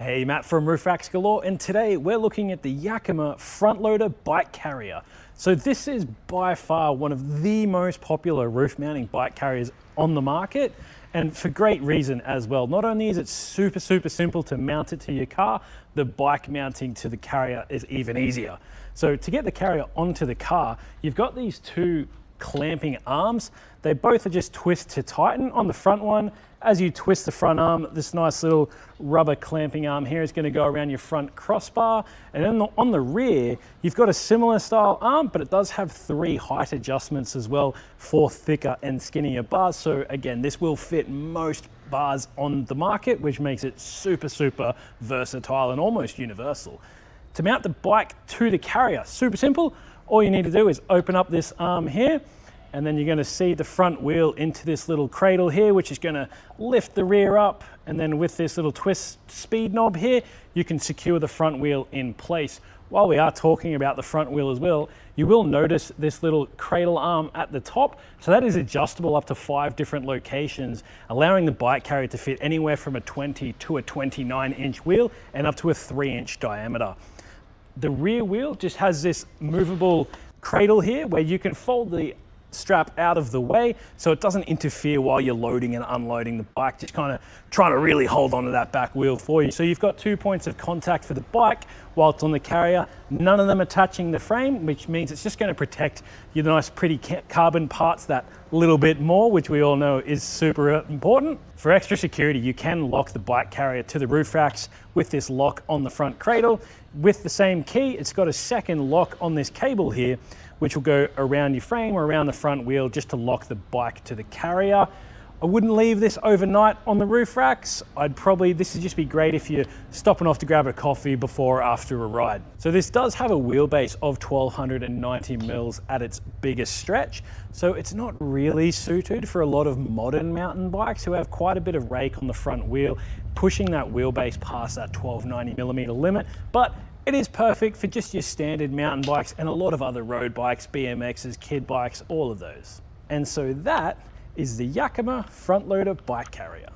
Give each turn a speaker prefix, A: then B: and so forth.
A: Hey, Matt from Racks Galore, and today we're looking at the Yakima FrontLoader Bike Carrier. So this is by far one of the most popular roof mounting bike carriers on the market, and for great reason as well. Not only is it super simple to mount it to your car, the bike mounting to the carrier is even easier. So to get the carrier onto the car, you've got these two clamping arms. They both are just twist to tighten. On the front one, as you twist the front arm, this nice little rubber clamping arm here is going to go around your front crossbar. And then on the rear, you've got a similar style arm, but it does have 3 height adjustments as well for thicker and skinnier bars. So again, this will fit most bars on the market, which makes it super versatile and almost universal. To mount the bike to the carrier, super simple. All you need to do is open up this arm here, and then you're going to see the front wheel into this little cradle here, which is going to lift the rear up. And then with this little twist speed knob here, you can secure the front wheel in place. While we are talking about the front wheel as well, you will notice this little cradle arm at the top. So that is adjustable up to 5 different locations, allowing the bike carrier to fit anywhere from a 20 to a 29-inch wheel and up to a 3-inch diameter. The rear wheel just has this movable cradle here where you can fold the strap out of the way so it doesn't interfere while you're loading and unloading the bike, just kind of trying to really hold onto that back wheel for you. So you've got 2 points of contact for the bike while it's on the carrier. None of them are touching the frame, which means it's just going to protect your nice pretty carbon parts that little bit more, which we all know is super important. For extra security, you can lock the bike carrier to the roof racks with this lock on the front cradle. With the same key, it's got a second lock on this cable here, which will go around your frame or around the front wheel just to lock the bike to the carrier. I wouldn't leave this overnight on the roof racks. This would just be great if you're stopping off to grab a coffee before or after a ride. So this does have a wheelbase of 1290 mils at its biggest stretch. So it's not really suited for a lot of modern mountain bikes who have quite a bit of rake on the front wheel, pushing that wheelbase past that 1290 millimeter limit. But it is perfect for just your standard mountain bikes and a lot of other road bikes, BMXs, kid bikes, all of those. And so that is the Yakima FrontLoader Bike Carrier.